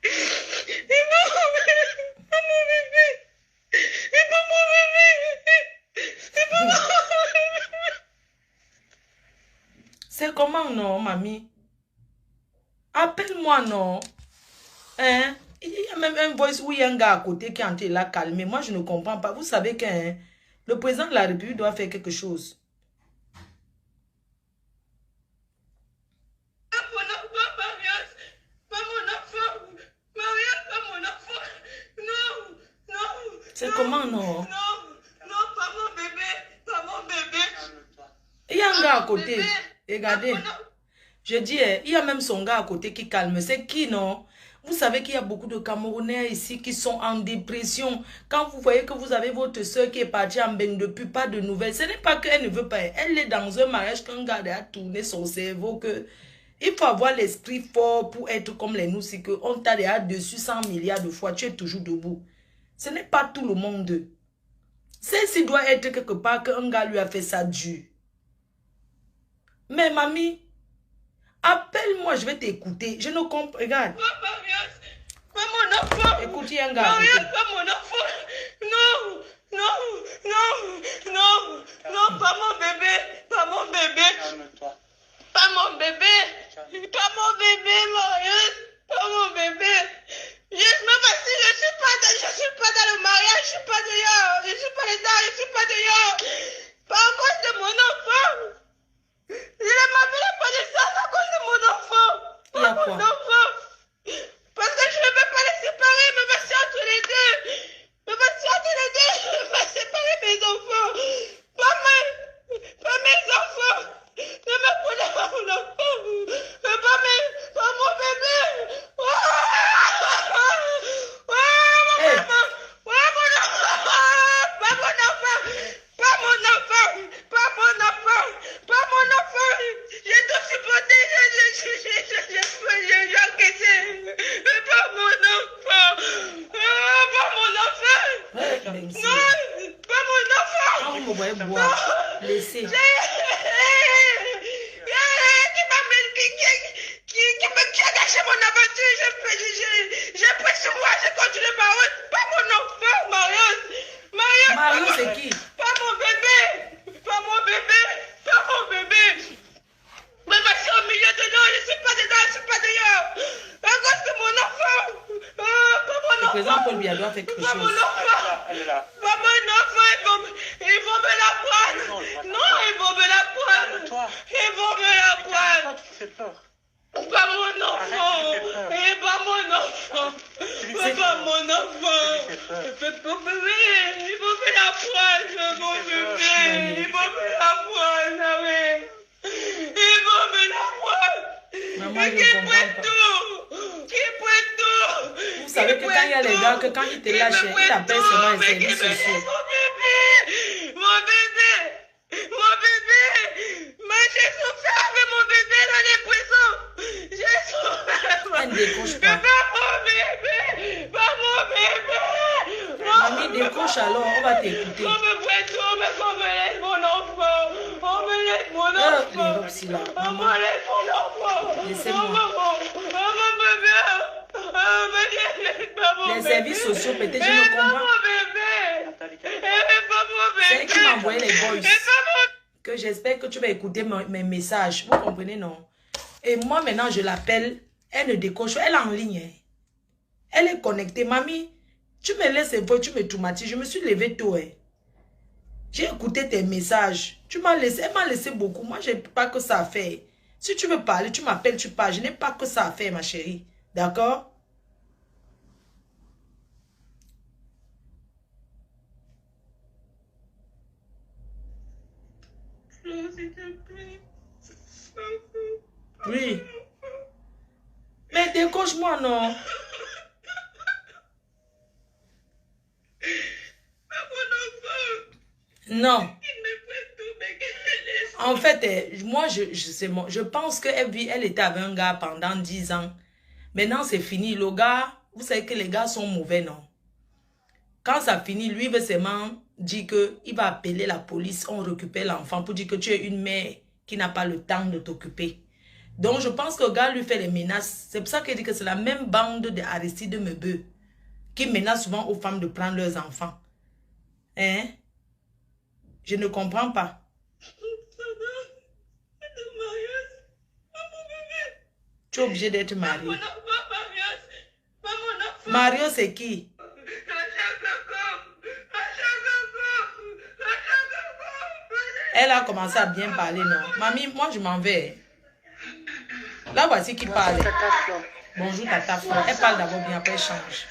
Et pas mon bébé. Pas mon bébé. Et pas mon bébé. Et pas mon bébé. C'est comment, non, mamie? Appelle-moi, non. Hein? Il y a même un voice où il y a un gars à côté qui est en train de la calmer. Moi, je ne comprends pas. Vous savez que le président de la République doit faire quelque chose. Pas mon enfant, Marius. Pas mon enfant. Marius, pas mon enfant. Non, non. C'est comment, non? Non, pas mon bébé. Pas mon bébé. Il y a un gars à côté. Regardez. Je dis, il y a même son gars à côté qui calme. C'est qui, non? Vous savez qu'il y a beaucoup de Camerounais ici qui sont en dépression. Quand vous voyez que vous avez votre soeur qui est partie en bain depuis, pas de nouvelles. Ce n'est pas qu'elle ne veut pas. Elle est dans un mariage qu'un gars a tourné son cerveau. Il faut avoir l'esprit fort pour être comme les nous. C'est qu'on t'a déjà dessus 100 milliards de fois. Tu es toujours debout. Ce n'est pas tout le monde. Celle-ci doit être quelque part qu'un gars lui a fait ça dur. Mais mamie, appelle-moi, je vais t'écouter. Je ne comprends. Regarde. Pas mon enfant. Écoute, il y a un gars. Marius, pas mon enfant. Non, non, non, non, non, pas mon bébé. Pas mon bébé. Pas mon bébé. Pas mon bébé, Marius. Pas mon bébé. Même si je suis pas dans le mariage, je suis pas dehors. Je suis pas dedans, je suis pas dehors. Pas à cause de mon enfant. Il m'a fait la connaissance à cause de mon enfant. Il y a quoi? Mon enfant. Parce que je ne veux pas les séparer, me passer entre les deux. Me passer entre les deux, je ne veux pas séparer mes enfants. Pas mes enfants. Ne me prenez pas mon enfant. Pas mon bébé. J'ai tout supporté, j'ai encaissé. Mais pas mon enfant. Pas mon enfant. Non, pas mon enfant. Quand vous me voyez boire, laissez. Qui a gâché mon aventure. J'ai pris sur moi, j'ai continué ma route. Pas mon enfant, Marius. Marius, c'est qui? Pas mon bébé. Pas mon bébé. Pas mon bébé. Mais je suis au milieu dedans, je suis pas dedans, je suis pas dehors. À cause de mon enfant. Pas mon Le enfant. président Paul Biya doit faire quelque Pas mon chose. enfant. Pas mon enfant, ils vont me la prendre. Non, ils vont me la prendre. Ils vont me la prendre. Pas mon enfant. Et pas mon enfant. Pas mon enfant. Fais pas bébé. Ils vont me la prendre, mon bébé. Ils vont me la prendre, avec. Ils vont me la prendre. Maman, je Qui comprends prête pas. tout. Qui prête tout. Vous savez que quand il y a les gars, que quand ils te lâchent, ils appellent seulement les services sociaux. Mon bébé. Mon bébé. Mon bébé. Mais j'ai souffert avec mon bébé dans les prisons. J'ai souffert. Elle ne décroche Mais pas. pas mon bébé. Pas mon bébé. Mamie, décroche alors, on va t'écouter. On me prête tout, mais qu'on me laisse mon enfant. On me laisse mon Les enfant. robes, là. On Maman, me laisse mon enfant. Laissez-moi. Oh, maman. Oh, mon bébé. Oh, mon les bébé. services sociaux, peut-être, je Et ne pas comprends. mon bébé. Et pas mon bébé. C'est elle qui m'a envoyé les voices. Et pas mon Que j'espère que tu vas écouter mes messages. Vous comprenez, non? Et moi, maintenant, je l'appelle. Elle ne décroche pas. Elle est en ligne. Hein. Elle est connectée. Mamie, tu me laisses un peu, tu me traumatises. Je me suis levée tôt. Hein. J'ai écouté tes messages. Tu m'as laissé. Elle m'a laissé beaucoup. Moi, je n'ai pas que ça à faire. Si tu veux parler, tu m'appelles, tu parles. Je n'ai pas que ça à faire, ma chérie. D'accord? s'il te plaît. Oui. Mais décoche-moi, non? Mon enfant. Non. Il me fait tout, mais qu'il me laisse. En fait, moi, je pense qu'elle était avec un gars pendant 10 ans. Maintenant, c'est fini. Le gars, vous savez que les gars sont mauvais, non? Quand ça finit, lui veut seulement dire qu'il va appeler la police, on récupère l'enfant pour dire que tu es une mère qui n'a pas le temps de t'occuper. Donc, je pense que le gars lui fait les menaces. C'est pour ça qu'il dit que c'est la même bande de Aristide Meubeu qui menace souvent aux femmes de prendre leurs enfants. Hein? Je ne comprends pas. Tu es obligé d'être marié. Mario, c'est qui? Elle a commencé à bien parler, non? Mamie, moi, je m'en vais. Là, voici qui parle. Bonjour, Tata Flo. Elle parle d'abord bien, après elle change.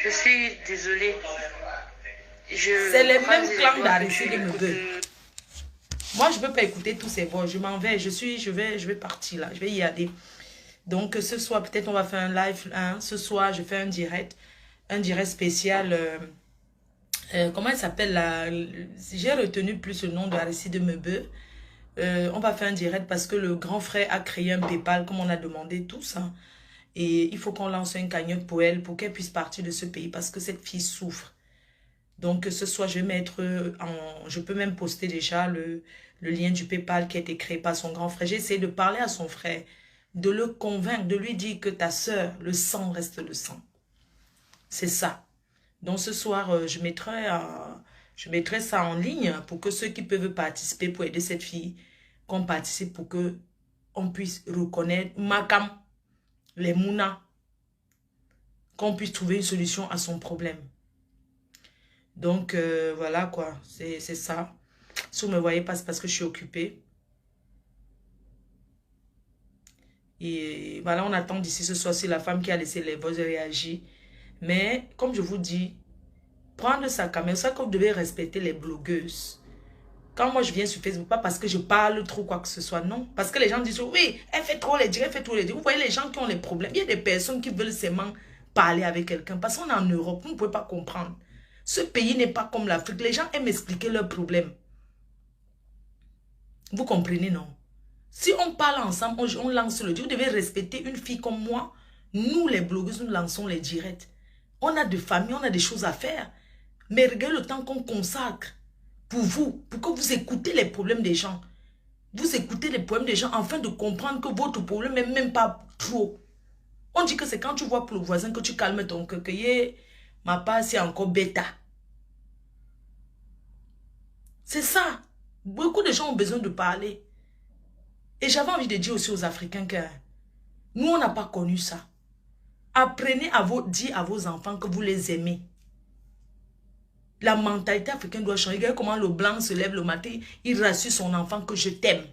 Je suis désolée. C'est les mêmes clans d'Aristide Meubeu. Moi, je ne peux pas écouter tous ces voix. Je m'en vais. Je vais partir là. Je vais y aller. Donc, ce soir, peut-être on va faire un live. Hein. Ce soir, je fais un direct spécial. Comment elle s'appelle là? J'ai retenu plus le nom d'Aristide Meubeu. On va faire un direct parce que le grand frère a créé un PayPal, comme on a demandé tous. Hein. Et il faut qu'on lance une cagnotte pour elle, pour qu'elle puisse partir de ce pays parce que cette fille souffre. Donc, ce soir, je vais mettre je peux même poster déjà le lien du PayPal qui a été créé par son grand frère. J'ai essayé de parler à son frère, de le convaincre, de lui dire que ta soeur, le sang reste le sang. C'est ça. Donc, ce soir, je mettrai ça en ligne pour que ceux qui peuvent participer pour aider cette fille, qu'on participe pour que on puisse reconnaître Makam, les Mouna, qu'on puisse trouver une solution à son problème. Donc, voilà quoi, c'est ça. Si vous ne me voyez pas, c'est parce que je suis occupée. Et voilà, on attend d'ici ce soir si la femme qui a laissé les voix réagir. Mais, comme je vous dis, prendre sa caméra, c'est ça que vous devez respecter les blogueuses. Quand moi je viens sur Facebook, pas parce que je parle trop quoi que ce soit, non. Parce que les gens disent, oui, elle fait trop les directs, elle fait trop les directs. Vous voyez les gens qui ont les problèmes. Il y a des personnes qui veulent seulement parler avec quelqu'un. Parce qu'on est en Europe, vous ne pouvez pas comprendre. Ce pays n'est pas comme l'Afrique. Les gens aiment expliquer leurs problèmes. Vous comprenez, non? Si on parle ensemble, on lance le direct. Vous devez respecter une fille comme moi. Nous, les blogueuses, nous lançons les directs. On a des familles, on a des choses à faire. Mais regardez le temps qu'on consacre pour vous, pour que vous écoutez les problèmes des gens. Vous écoutez les problèmes des gens afin de comprendre que votre problème n'est même pas trop. On dit que c'est quand tu vois pour le voisin que tu calmes ton cœur, que ma part, c'est encore bêta. C'est ça. Beaucoup de gens ont besoin de parler. Et j'avais envie de dire aussi aux Africains que nous, on n'a pas connu ça. Apprenez à dire à vos enfants que vous les aimez. La mentalité africaine doit changer. Regardez comment le blanc se lève le matin, il rassure son enfant que je t'aime.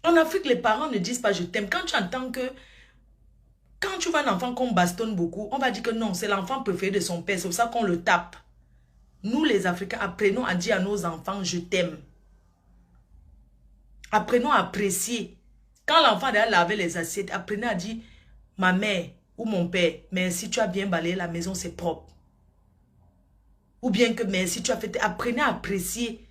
En Afrique, les parents ne disent pas je t'aime. Quand tu entends que, quand tu vois un enfant qu'on bastonne beaucoup, on va dire que non, c'est l'enfant préféré de son père. C'est pour ça qu'on le tape. Nous, les Africains, apprenons à dire à nos enfants je t'aime. Apprenons à apprécier. Quand l'enfant a lavé les assiettes, apprenez à dire ma mère ou mon père, merci, tu as bien balayé la maison, c'est propre. Ou bien que merci, tu as fait... Apprenez à apprécier.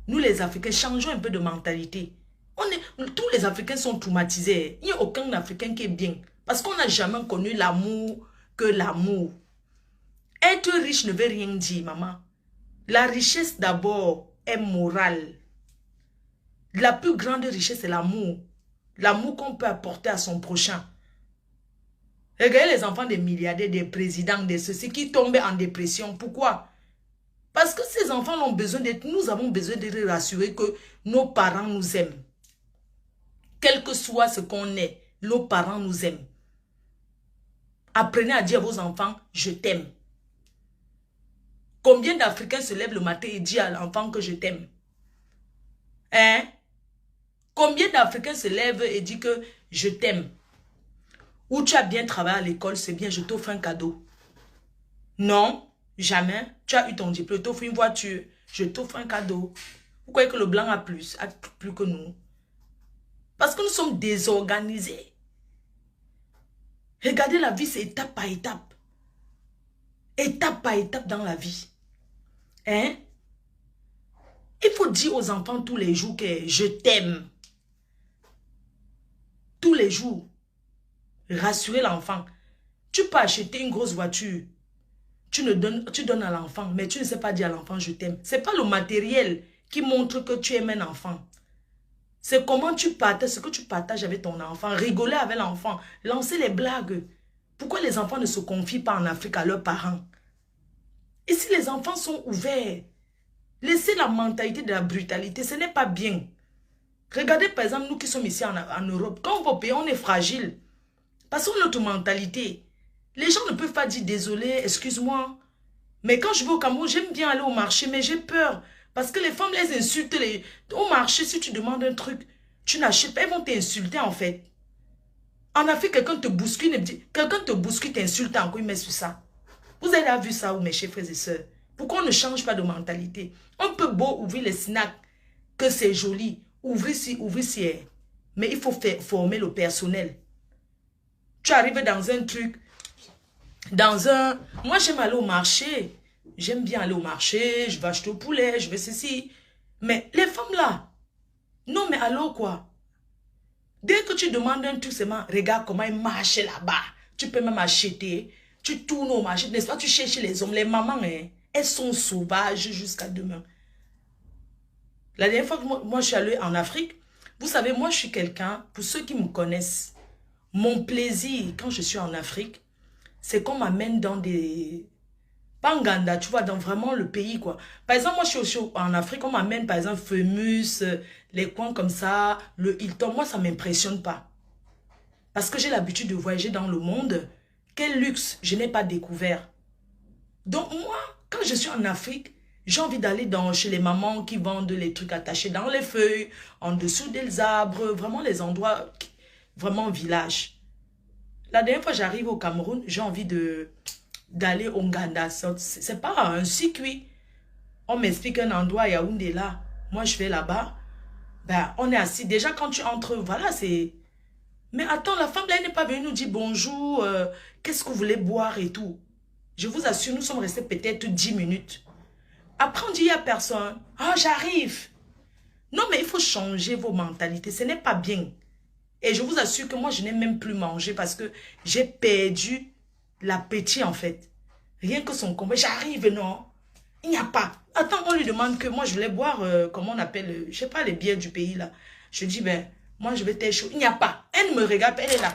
Nous, les Africains, changeons un peu de mentalité. Tous les Africains sont traumatisés. Il n'y a aucun Africain qui est bien. Parce qu'on n'a jamais connu l'amour que l'amour. Être riche ne veut rien dire, maman. La richesse, d'abord, est morale. La plus grande richesse, c'est l'amour. L'amour qu'on peut apporter à son prochain. Regardez les enfants des milliardaires, des présidents, des ceux qui tombent en dépression. Pourquoi? Parce que ces enfants ont besoin d'être... Nous avons besoin d'être rassurés que nos parents nous aiment. Quel que soit ce qu'on est, nos parents nous aiment. Apprenez à dire à vos enfants, je t'aime. Combien d'Africains se lèvent le matin et disent à l'enfant que je t'aime? Hein? Combien d'Africains se lèvent et disent que je t'aime? Ou tu as bien travaillé à l'école, c'est bien, je t'offre un cadeau. Non, jamais. Tu as eu ton diplôme, je t'offre une voiture, je t'offre un cadeau. Vous croyez que le blanc a plus que nous? Parce que nous sommes désorganisés. Regardez la vie, c'est étape par étape. Étape par étape dans la vie. Hein? Il faut dire aux enfants tous les jours que je t'aime. Tous les jours. Rassurer l'enfant. Tu peux acheter une grosse voiture. Tu donnes à l'enfant, mais tu ne sais pas dire à l'enfant je t'aime. Ce n'est pas le matériel qui montre que tu aimes un enfant. C'est comment tu partages, ce que tu partages avec ton enfant. Rigoler avec l'enfant. Lancer les blagues. Pourquoi les enfants ne se confient pas en Afrique à leurs parents? Et si les enfants sont ouverts, laissez la mentalité de la brutalité, ce n'est pas bien. Regardez par exemple nous qui sommes ici en Europe. Quand on va au pays, on est fragile. Parce qu'on a notre mentalité. Les gens ne peuvent pas dire désolé, excuse-moi. Mais quand je vais au Cameroun, j'aime bien aller au marché, mais j'ai peur. Parce que les femmes les insultent. Au marché, si tu demandes un truc, tu n'achètes pas, elles vont t'insulter en fait. En Afrique, quelqu'un te bouscule, t'insulte encore, il met sur ça. Vous avez vu ça, mes chers frères et sœurs? Pourquoi on ne change pas de mentalité? On peut beau ouvrir les snacks, que c'est joli, ouvrir ci, mais il faut former le personnel. Tu arrives dans un truc, moi j'aime aller au marché, j'aime bien aller au marché, je vais acheter au poulet, je vais ceci. Mais les femmes là, non mais alors quoi? Dès que tu demandes un truc, seulement, regarde comment ils marchent là-bas. Tu peux même acheter, tu tournes au marché, n'est-ce pas? Tu cherches les hommes, les mamans, hein, elles sont sauvages jusqu'à demain. La dernière fois que moi je suis allée en Afrique, vous savez, moi je suis quelqu'un, pour ceux qui me connaissent, mon plaisir quand je suis en Afrique, c'est qu'on m'amène dans des... Pas en Ganda, tu vois, dans vraiment le pays, quoi. Par exemple, moi, je suis aussi en Afrique, on m'amène, par exemple, Femus, les coins comme ça, le Hilton. Moi, ça ne m'impressionne pas. Parce que j'ai l'habitude de voyager dans le monde. Quel luxe, je n'ai pas découvert. Donc, moi, quand je suis en Afrique, j'ai envie d'aller chez les mamans qui vendent les trucs attachés dans les feuilles, en dessous des arbres, vraiment les endroits, vraiment village. La dernière fois, j'arrive au Cameroun, j'ai envie d'aller au Nganda. C'est pas un circuit. On m'explique un endroit à Yaoundé là. Moi, je vais là-bas. Ben, on est assis. Déjà, quand tu entres, voilà, c'est... Mais attends, la femme là, elle n'est pas venue nous dire bonjour, qu'est-ce que vous voulez boire et tout. Je vous assure, nous sommes restés peut-être 10 minutes. Après, on dit, il n'y a personne. Ah, j'arrive. Non, mais il faut changer vos mentalités. Ce n'est pas bien. Et je vous assure que moi, je n'ai même plus mangé parce que j'ai perdu l'appétit, en fait. Rien que son combat. J'arrive, non. Il n'y a pas. Attends, on lui demande que moi, je voulais boire, comment on appelle, je sais pas, les bières du pays, là. Je dis, ben, moi, je vais t'être chaud. Il n'y a pas. Elle me regarde, elle est là.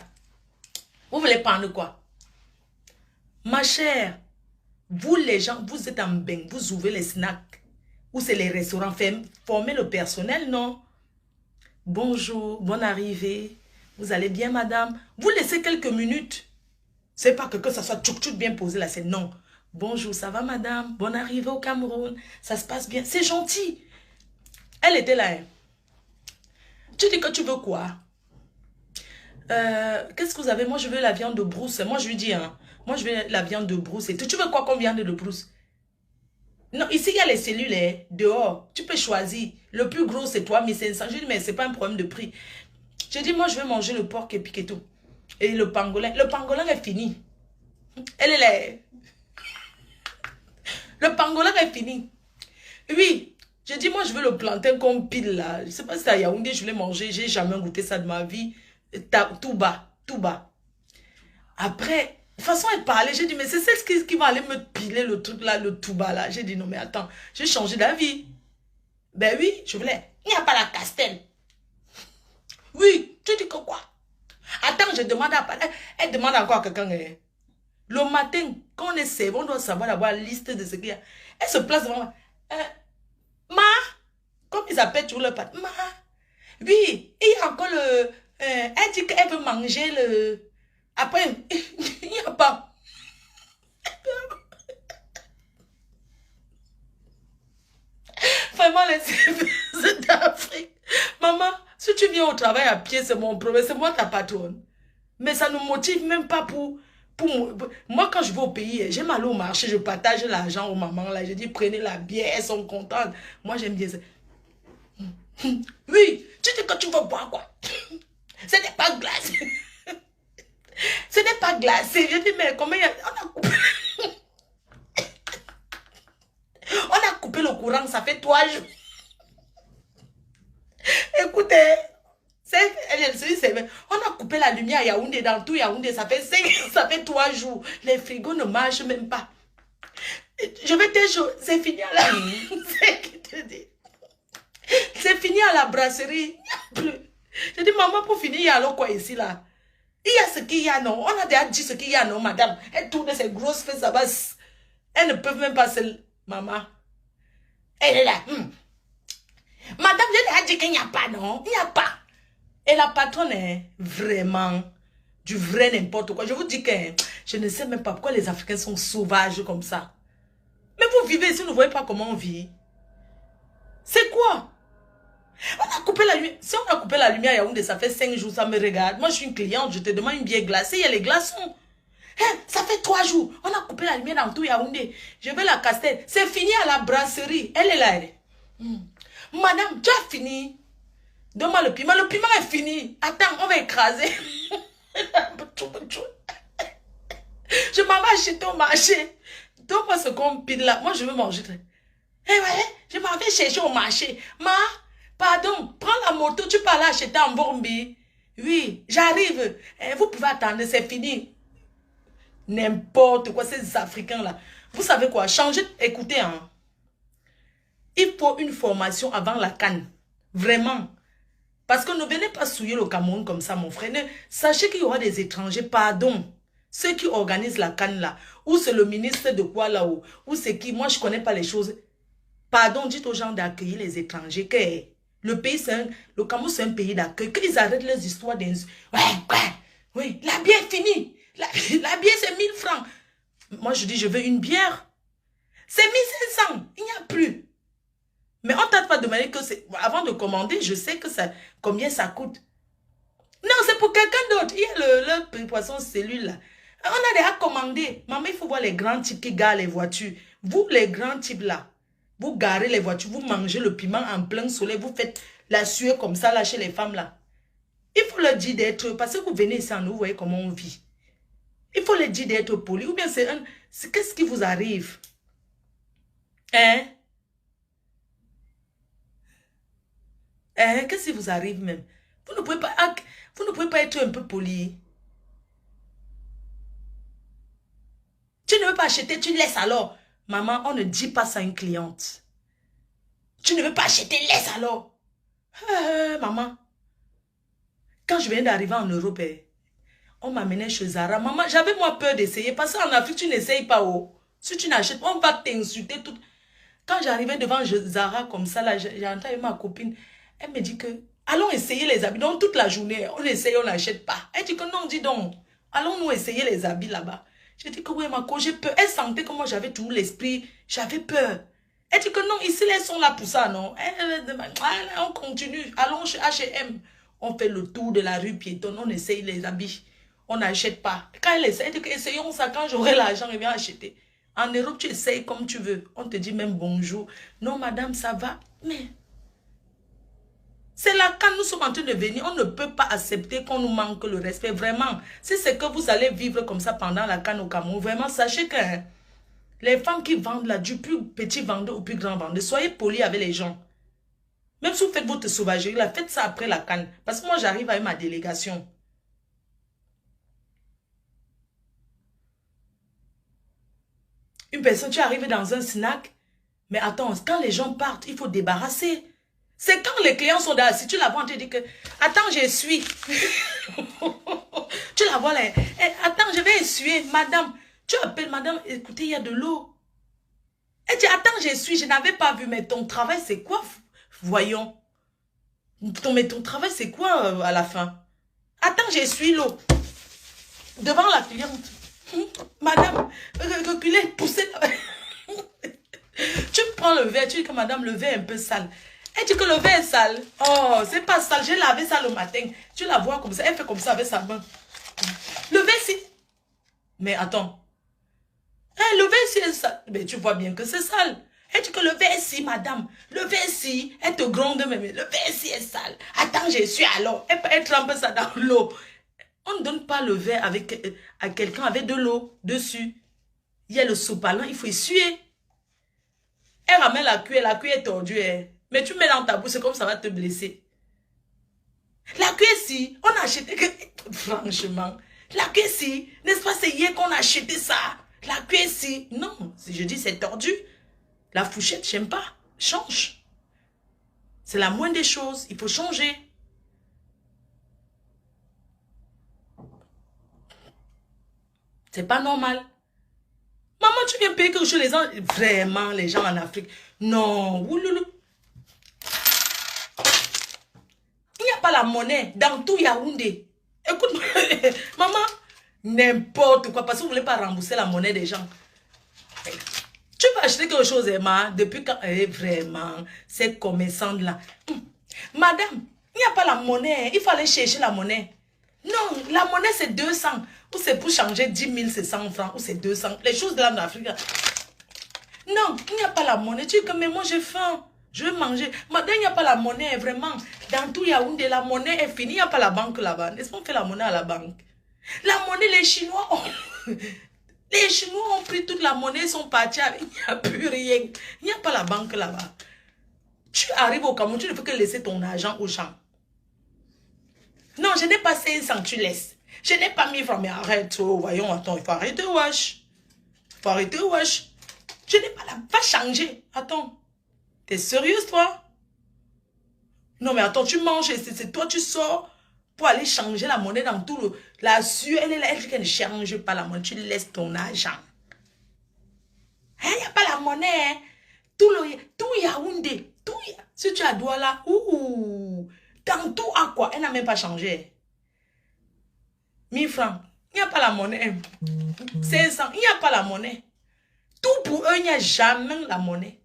Vous voulez prendre quoi? Ma chère, vous, les gens, vous êtes en bain, vous ouvrez les snacks. Ou c'est les restaurants, formez le personnel, non? Bonjour, bonne arrivée. Vous allez bien, madame? Vous laissez quelques minutes. C'est pas que ça soit tchouk bien posé là, c'est non. Bonjour, ça va, madame? Bonne arrivée au Cameroun. Ça se passe bien. C'est gentil. Elle était là. Hein. Tu dis que tu veux quoi? Qu'est-ce que vous avez? Moi, je veux la viande de brousse. Moi, je lui dis, hein. Moi, je veux la viande de brousse. Et tu veux quoi comme viande de brousse? Non, ici, il y a les cellules, hein, dehors. Tu peux choisir. Le plus gros, c'est 3500. Je dis, mais c'est pas un problème de prix. Je dis, moi, je vais manger le porc et piquer tout. Et le pangolin. Le pangolin est fini. Elle est là. Le pangolin est fini. Oui. Je dis, moi, je veux le plantain comme pile, là. Je sais pas si c'est à Yaoundé, je voulais manger. J'ai jamais goûté ça de ma vie. Tout bas. Tout bas. Après... De toute façon, elle parlait, j'ai dit, mais c'est celle qui va aller me piler le truc là, le tout bas là. J'ai dit, non, mais attends, j'ai changé d'avis. Ben oui, je voulais. Il n'y a pas la castelle. Oui, tu dis que quoi? Attends, je demande à... Elle demande encore à quelqu'un. Le matin, quand on est servant, on doit savoir d'avoir la liste de ce qu'il y a. Elle se place devant moi. Ma, comme ils appellent toujours le pâte. Ma, oui, il y a encore le... elle dit qu'elle veut manger le... Après, il n'y a pas. Vraiment, les services d'Afrique. Maman, si tu viens au travail à pied, c'est mon problème. C'est moi ta patronne. Mais ça ne me motive même pas pour moi, quand je vais au pays, j'aime aller au marché, je partage l'argent aux mamans. Là, je dis, prenez la bière, elles sont contentes. Moi, j'aime bien ça. Oui, tu dis que tu veux boire quoi? Ce n'est pas glacé. Ce n'est pas glacé. Je dis, mais comment on a coupé le courant, ça fait 3 jours. Écoutez, on a coupé la lumière à Yaoundé, dans tout Yaoundé, ça fait 3 jours. Les frigos ne marchent même pas. Je vais te dire, c'est fini à la... C'est fini à la brasserie. Je dis, maman, pour finir, il y a alors quoi ici, là? Il y a ce qu'il y a, non? On a déjà dit ce qu'il y a, non, madame? Elle tourne ses grosses fesses, ça va... Elles ne peuvent même pas se... Maman. Elle est là. Madame, je l'ai dit qu'il n'y a pas, non? Il n'y a pas. Et la patronne est vraiment du vrai n'importe quoi. Je vous dis que je ne sais même pas pourquoi les Africains sont sauvages comme ça. Mais vous vivez ici, vous ne voyez pas comment on vit. C'est quoi? On a coupé la lumière. Si on a coupé la lumière à Yaoundé, ça fait 5 jours, ça me regarde. Moi, je suis une cliente, je te demande une bière glacée, il y a les glaçons. Hein, ça fait 3 jours. On a coupé la lumière dans tout Yaoundé. Je vais la casser. C'est fini à la brasserie. Elle est là, elle est. Madame, tu as fini. Donne-moi le piment. Le piment est fini. Attends, on va écraser. Je m'en vais acheter au marché. Donne-moi ce qu'on pile là. Moi, je veux manger. Eh ouais, je m'en vais chercher au marché. Ma, pardon, prends la moto. Tu peux aller acheter en Bormbi. Oui, j'arrive. Vous pouvez attendre, c'est fini. N'importe quoi, ces Africains là. Vous savez quoi? Changez, écoutez, hein. Il faut une formation avant la canne. Vraiment. Parce que ne venez pas souiller le Cameroun comme ça, mon frère. Sachez qu'il y aura des étrangers, pardon. Ceux qui organisent la canne là. Ou c'est le ministre de quoi là-haut. Ou c'est qui, moi je ne connais pas les choses. Pardon, dites aux gens d'accueillir les étrangers. Que le pays, le Cameroun c'est un pays d'accueil. Qu'ils arrêtent les histoires ouais, oui, la bière est finie. La bière c'est 1000 francs. Moi je dis je veux une bière. C'est 1500. Il n'y a plus. Mais on ne t'a pas demandé que c'est... Avant de commander, je sais que ça... Combien ça coûte. Non, c'est pour quelqu'un d'autre. Il y a le poisson cellule là. On a déjà commandé. Maman, il faut voir les grands types qui garent les voitures. Vous, les grands types là, vous garez les voitures, vous mangez le piment en plein soleil, vous faites la sueur comme ça là chez les femmes là. Il faut leur dire d'être... Parce que vous venez ici en nous, vous voyez comment on vit. Il faut leur dire d'être poli. Ou bien c'est un... Qu'est-ce qui vous arrive? Hein? Qu'est-ce qui vous arrive même? Vous ne pouvez pas être un peu poli. Tu ne veux pas acheter, tu laisses alors. Maman, on ne dit pas ça à une cliente. Tu ne veux pas acheter, laisse alors. Maman, quand je viens d'arriver en Europe, on m'amenait chez Zara. Maman, j'avais moi peur d'essayer. Parce qu'en Afrique, tu n'essayes pas. Oh. Si tu n'achètes pas, on va t'insulter. Tout. Quand j'arrivais devant Zara comme ça, là, j'ai entendu ma copine. Elle me dit que, allons essayer les habits. Donc, toute la journée, on essaye, on n'achète pas. Elle dit que non, dis donc, allons nous essayer les habits là-bas. J'ai dit que oui, ma co, j'ai peur. Elle sentait que moi, j'avais toujours l'esprit. J'avais peur. Elle dit que non, ici, elles sont là pour ça, non. On continue. Allons chez H&M. On fait le tour de la rue piétonne. On essaye les habits. On n'achète pas. Quand elle essaie, elle dit que essayons ça. Quand j'aurai l'argent, je viens acheter. En Europe, tu essayes comme tu veux. On te dit même bonjour. Non, madame, ça va. Mais... c'est là quand nous sommes en train de venir, on ne peut pas accepter qu'on nous manque le respect. Vraiment, si c'est que vous allez vivre comme ça pendant la canne au Cameroun, vraiment, sachez que les femmes qui vendent là, du plus petit vendeur au plus grand vendeur, soyez polis avec les gens. Même si vous faites votre sauvagerie, là, faites ça après la canne. Parce que moi, j'arrive avec ma délégation. Une personne, tu arrives dans un snack, mais attends, quand les gens partent, il faut débarrasser. C'est quand les clients sont là, si tu la vois, on te dit que, attends, j'essuie. Tu la vois là, attends, je vais essuyer, madame. Tu appelles madame, écoutez, il y a de l'eau. Elle dit, attends, j'essuie, je n'avais pas vu, mais ton travail, c'est quoi? Voyons. Mais ton travail, c'est quoi à la fin? Attends, j'essuie l'eau. Devant la cliente. Madame, reculez, poussez. Tu prends le verre, tu dis que madame, le verre est un peu sale. Elle dit que le verre est sale. Oh, c'est pas sale. J'ai lavé ça le matin. Tu la vois comme ça. Elle fait comme ça avec sa main. Le verre, si... Mais attends. Le verre, si est sale. Mais tu vois bien que c'est sale. Elle dit que le verre, si, madame. Le verre, si. Elle te gronde même. Le verre, si est sale. Attends, je suis alors. Elle trempe ça dans l'eau. On ne donne pas le verre avec, à quelqu'un avec de l'eau dessus. Il y a le sopalin. Il faut essuyer. Elle ramène la cuillère est tordue. Mais tu mets dans ta bouche, c'est comme ça va te blesser. La QSI, on a acheté que... Franchement, la QSI, n'est-ce pas, c'est hier qu'on a acheté ça. La QSI, non, si je dis c'est tordu. La fourchette, j'aime pas. Change. C'est la moindre des choses. Il faut changer. C'est pas normal. Maman, tu viens payer quelque chose, les gens... Vraiment, les gens en Afrique. Non. Ouloulou. Il n'y a pas la monnaie dans tout Yaoundé. Écoute-moi, maman, n'importe quoi, parce que vous ne voulez pas rembourser la monnaie des gens. Tu peux acheter quelque chose, Emma, depuis quand... vraiment, ces commerçants-là. Madame, il n'y a pas la monnaie, il faut aller chercher la monnaie. Non, la monnaie c'est 200. Ou c'est pour changer 10 000, c'est 100 francs. Ou c'est 200. Les choses de l'Afrique. Non, il n'y a pas la monnaie. Tu dis que, mais moi j'ai faim. Je veux manger. Madame, il n'y a pas la monnaie, vraiment. Dans tout Yaoundé, la monnaie est finie. Il n'y a pas la banque là-bas. N'est-ce pas, on fait la monnaie à la banque? La monnaie, les Chinois ont... Les Chinois ont pris toute la monnaie, ils sont partis avec... Il n'y a plus rien. Il n'y a pas la banque là-bas. Tu arrives au Cameroun, tu ne peux que laisser ton argent aux gens. Non, je n'ai pas 500, tu laisses. Je n'ai pas 1000 francs, mais arrête. Oh, voyons, attends, il faut arrêter, wesh. Il faut arrêter, wesh. Je n'ai pas la... Va changer. Attends. T'es sérieuse, toi? Non, mais attends, tu manges et c'est toi, tu sors pour aller changer la monnaie dans tout le... La sueur, elle est là, elle dit qu'elle ne change pas la monnaie. Tu laisses ton argent. Il n'y a pas la monnaie, hein. Tout Yaoundé, tout... Si tu as Douala, ouh, dans tout à quoi? Elle n'a même pas changé. 1000 francs, il n'y a pas la monnaie. 500, il n'y a pas la monnaie. Tout pour eux, il n'y a jamais la monnaie.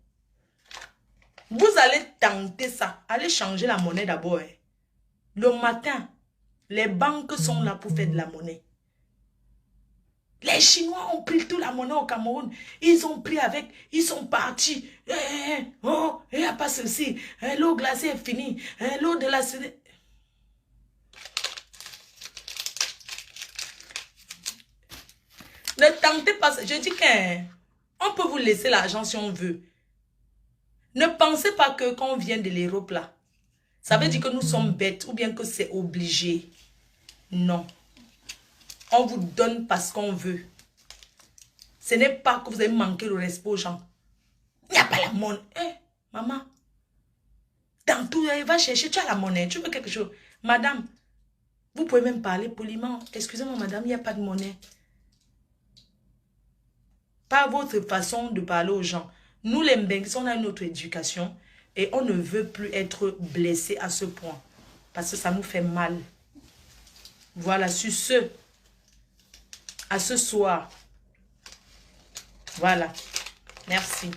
Vous allez tenter ça. Allez changer la monnaie d'abord. Hein. Le matin, les banques sont là pour faire de la monnaie. Les Chinois ont pris toute la monnaie au Cameroun. Ils ont pris avec, ils sont partis. Oh, il n'y a pas ceci. L'eau glacée est finie. L'eau de la... Ne tentez pas ça. Je dis qu'on peut vous laisser l'argent si on veut. Ne pensez pas que quand on vient de l'Europe là, ça veut dire que nous sommes bêtes ou bien que c'est obligé. Non. On vous donne parce qu'on veut. Ce n'est pas que vous avez manqué le respect aux gens. Il n'y a pas la monnaie. Maman, dans tout, va chercher, tu as la monnaie, tu veux quelque chose. Madame, vous pouvez même parler poliment. Excusez-moi madame, il n'y a pas de monnaie. Pas votre façon de parler aux gens. Nous, les Mbengues, on a une autre éducation et on ne veut plus être blessé à ce point. Parce que ça nous fait mal. Voilà, sur ce, à ce soir. Voilà. Merci.